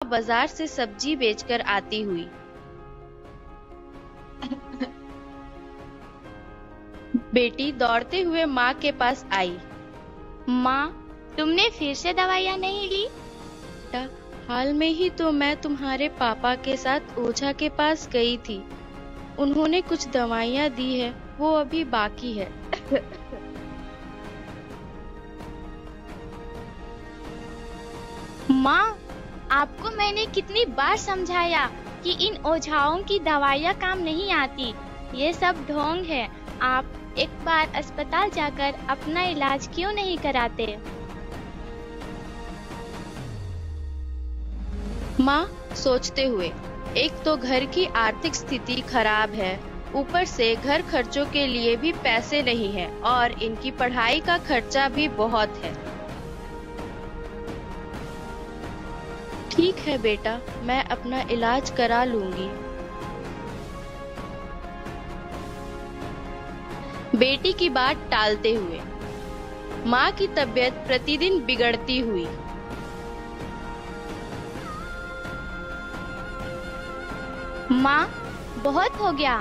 बाजार से सब्जी बेचकर आती हुई। बेटी दौड़ते हुए माँ के पास आई। माँ, तुमने फिर से दवाइयाँ नहीं ली? बेटा, हाल में ही तो मैं तुम्हारे पापा के साथ ओझा के पास गई थी। उन्होंने कुछ दवाइयाँ दी है, वो अभी बाकी है। माँ, आपको मैंने कितनी बार समझाया कि इन ओझाओं की दवाइयाँ काम नहीं आती। ये सब ढोंग है। आप एक बार अस्पताल जाकर अपना इलाज क्यों नहीं कराते? माँ सोचते हुए, एक तो घर की आर्थिक स्थिति खराब है, ऊपर से घर खर्चों के लिए भी पैसे नहीं है और इनकी पढ़ाई का खर्चा भी बहुत है। ठीक है बेटा, मैं अपना इलाज करा लूंगी। बेटी की बात टालते हुए माँ की तबीयत प्रतिदिन बिगड़ती हुई। माँ, बहुत हो गया।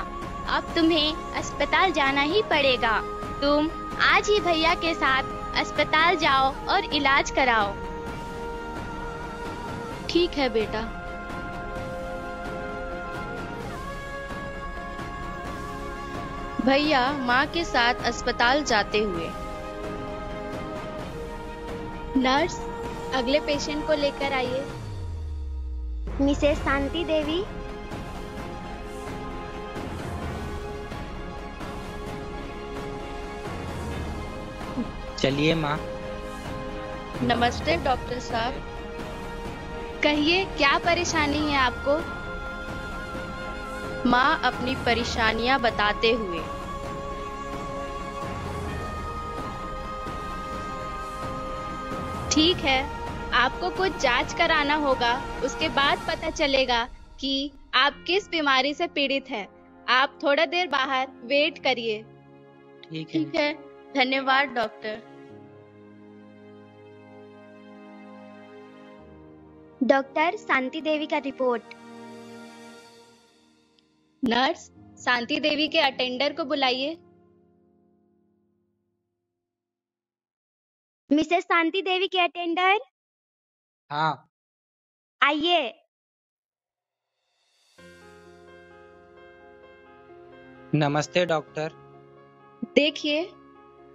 अब तुम्हें अस्पताल जाना ही पड़ेगा। तुम आज ही भैया के साथ अस्पताल जाओ और इलाज कराओ। ठीक है बेटा। भैया माँ के साथ अस्पताल जाते हुए। नर्स, अगले पेशेंट को लेकर आइए। मिसेस शांति देवी। चलिए माँ। नमस्ते डॉक्टर साहब। कहिए, क्या परेशानी है आपको? माँ अपनी परेशानियां बताते हुए। ठीक है, आपको कुछ जांच कराना होगा, उसके बाद पता चलेगा कि आप किस बीमारी से पीड़ित हैं। आप थोड़ा देर बाहर वेट करिए। ठीक है, धन्यवाद डॉक्टर। डॉक्टर शांति देवी का रिपोर्ट। नर्स, शांति देवी के अटेंडर को बुलाइए। मिसेस शांति देवी के अटेंडर। हाँ। आइए। नमस्ते डॉक्टर। देखिए,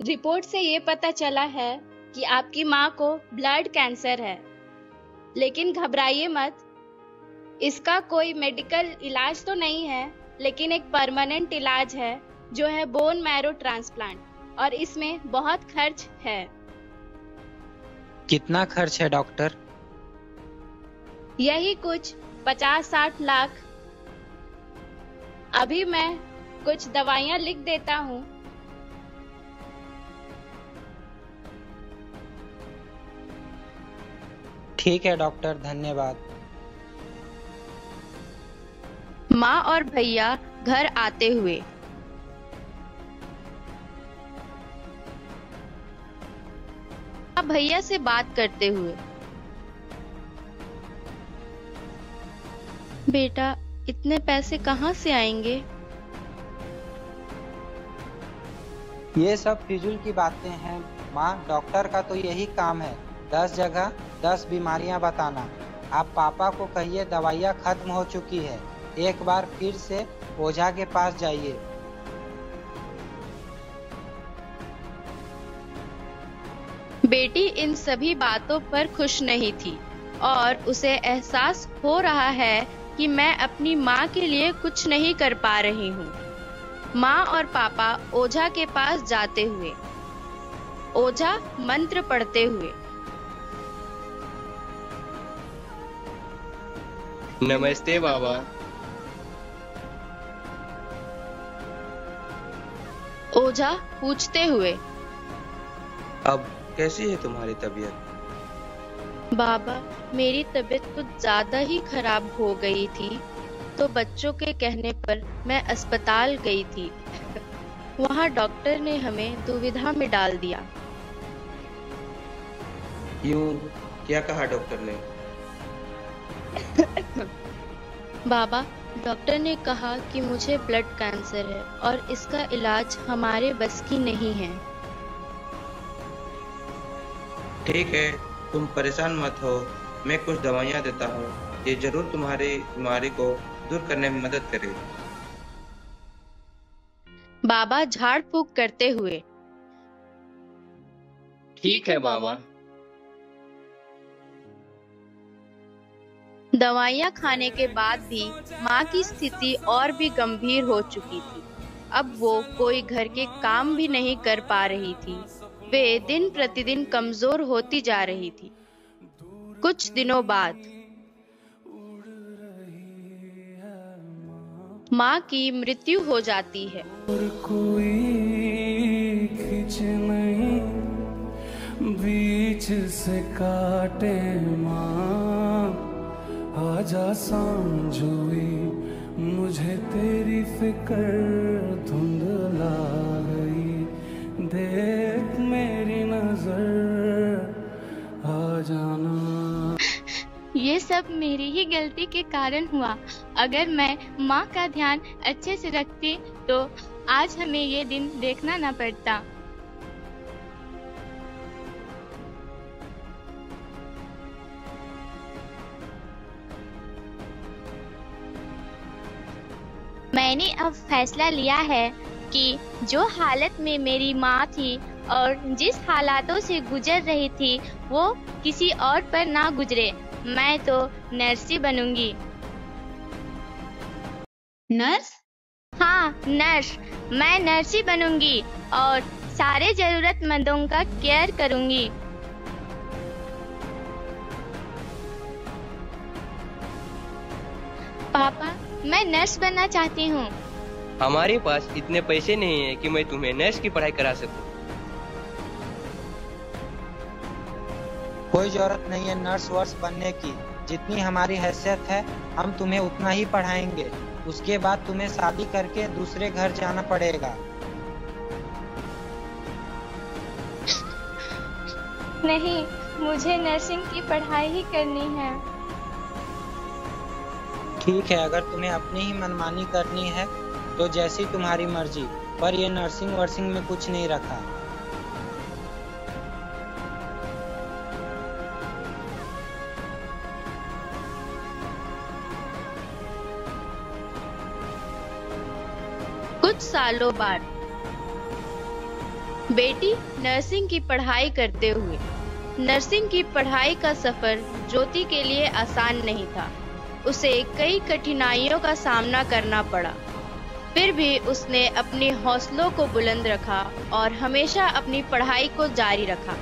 रिपोर्ट से ये पता चला है कि आपकी माँ को ब्लड कैंसर है, लेकिन घबराइए मत। इसका कोई मेडिकल इलाज तो नहीं है, लेकिन एक परमानेंट इलाज है जो है बोन मैरो ट्रांसप्लांट, और इसमें बहुत खर्च है। कितना खर्च है डॉक्टर? यही कुछ 50-60 लाख। अभी मैं कुछ दवाइयाँ लिख देता हूँ। ठीक है डॉक्टर, धन्यवाद। माँ और भैया घर आते हुए। भैया से बात करते हुए। बेटा, इतने पैसे कहाँ से आएंगे? ये सब फिजूल की बातें हैं माँ। डॉक्टर का तो यही काम है, 10 जगह 10 बीमारियां बताना। आप पापा को कहिए दवाइयाँ खत्म हो चुकी है, एक बार फिर से ओझा के पास जाइए। बेटी इन सभी बातों पर खुश नहीं थी और उसे एहसास हो रहा है कि मैं अपनी माँ के लिए कुछ नहीं कर पा रही हूँ। माँ और पापा ओझा के पास जाते हुए। ओझा मंत्र पढ़ते हुए। नमस्ते बाबा। ओझा पूछते हुए। अब कैसी है तुम्हारी तबीयत? बाबा, मेरी तबीयत कुछ ज्यादा ही खराब हो गई थी, तो बच्चों के कहने पर मैं अस्पताल गई थी। वहाँ डॉक्टर ने हमें दुविधा में डाल दिया। क्यों, क्या कहा डॉक्टर ने? बाबा, डॉक्टर ने कहा कि मुझे ब्लड कैंसर है और इसका इलाज हमारे बस की नहीं है। ठीक है, तुम परेशान मत हो। मैं कुछ दवाइयाँ देता हूँ, ये जरूर तुम्हारी बीमारी को दूर करने में मदद करेगी। बाबा झाड़ फूक करते हुए। ठीक है बाबा। दवाइयाँ खाने के बाद भी माँ की स्थिति और भी गंभीर हो चुकी थी। अब वो कोई घर के काम भी नहीं कर पा रही थी। वे दिन प्रतिदिन कमजोर होती जा रही थी। कुछ दिनों बाद माँ की मृत्यु हो जाती है। और कोई खिंच नहीं बीच से काटे माँ, आजा सांझ हुई मुझे तेरी फिक्र धुंधला गई, देख मेरी नजर आ जाना। ये सब मेरी ही गलती के कारण हुआ। अगर मैं माँ का ध्यान अच्छे से रखती तो आज हमें ये दिन देखना न पड़ता। मैंने अब फैसला लिया है कि जो हालत में मेरी माँ थी और जिस हालातों से गुजर रही थी वो किसी और पर ना गुजरे। मैं तो नर्स बनूंगी। नर्स? हाँ नर्स, मैं नर्स बनूंगी और सारे जरूरतमंदों का केयर करूंगी। पापा, मैं नर्स बनना चाहती हूँ। हमारे पास इतने पैसे नहीं है कि मैं तुम्हें नर्स की पढ़ाई करा सकूं। कोई जरूरत नहीं है नर्स वर्स बनने की। जितनी हमारी हैसियत है हम तुम्हें उतना ही पढ़ाएंगे। उसके बाद तुम्हें शादी करके दूसरे घर जाना पड़ेगा। नहीं, मुझे नर्सिंग की पढ़ाई ही करनी है। ठीक है, अगर तुम्हें अपनी ही मनमानी करनी है तो जैसी तुम्हारी मर्जी, पर ये नर्सिंग वर्सिंग में कुछ नहीं रखा। कुछ सालों बाद बेटी नर्सिंग की पढ़ाई करते हुए। नर्सिंग की पढ़ाई का सफर ज्योति के लिए आसान नहीं था। उसे कई कठिनाइयों का सामना करना पड़ा। फिर भी उसने अपने हौसलों को बुलंद रखा और हमेशा अपनी पढ़ाई को जारी रखा।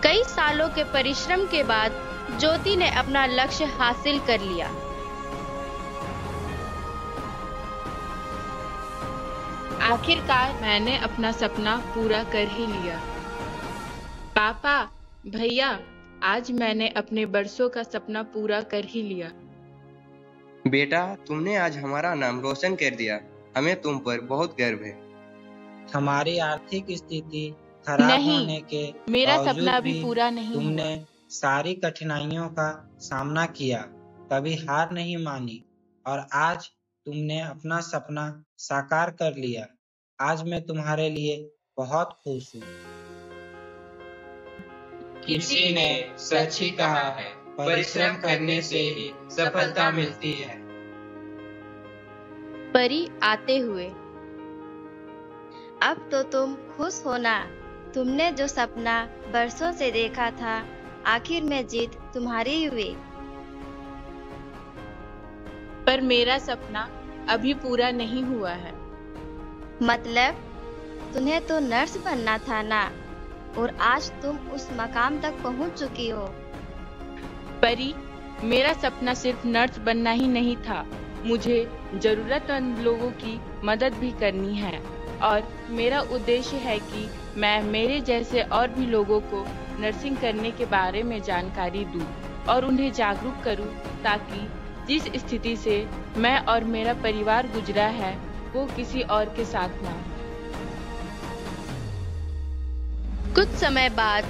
कई सालों के परिश्रम के बाद ज्योति ने अपना लक्ष्य हासिल कर लिया। आखिरकार मैंने अपना सपना पूरा कर ही लिया। पापा, भैया, आज मैंने अपने बरसों का सपना पूरा कर ही लिया। बेटा, तुमने आज हमारा नाम रोशन कर दिया। हमें तुम पर बहुत गर्व है। हमारी आर्थिक स्थिति खराब नहीं, होने के मेरा बावजूद सपना भी भी पूरा नहीं तुमने हुआ। सारी कठिनाइयों का सामना किया, कभी हार नहीं मानी और आज तुमने अपना सपना साकार कर लिया। आज मैं तुम्हारे लिए बहुत खुश हूँ। किसी ने सच ही कहा है, परिश्रम करने से ही सफलता मिलती है। परी आते हुए। अब तो तुम खुश हो ना? तुमने जो सपना बरसों से देखा था, आखिर में जीत तुम्हारी हुई। पर मेरा सपना अभी पूरा नहीं हुआ है। मतलब तुम्हें तो नर्स बनना था ना, और आज तुम उस मकाम तक पहुंच चुकी हो। परी, मेरा सपना सिर्फ नर्स बनना ही नहीं था। मुझे जरूरतमंद लोगों की मदद भी करनी है और मेरा उद्देश्य है कि मैं मेरे जैसे और भी लोगों को नर्सिंग करने के बारे में जानकारी दूं और उन्हें जागरूक करूं, ताकि जिस स्थिति से मैं और मेरा परिवार गुजरा है वो किसी और के साथ ना हो। कुछ समय बाद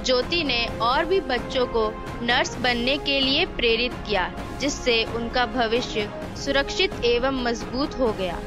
ज्योति ने और भी बच्चों को नर्स बनने के लिए प्रेरित किया, जिससे उनका भविष्य सुरक्षित एवं मजबूत हो गया।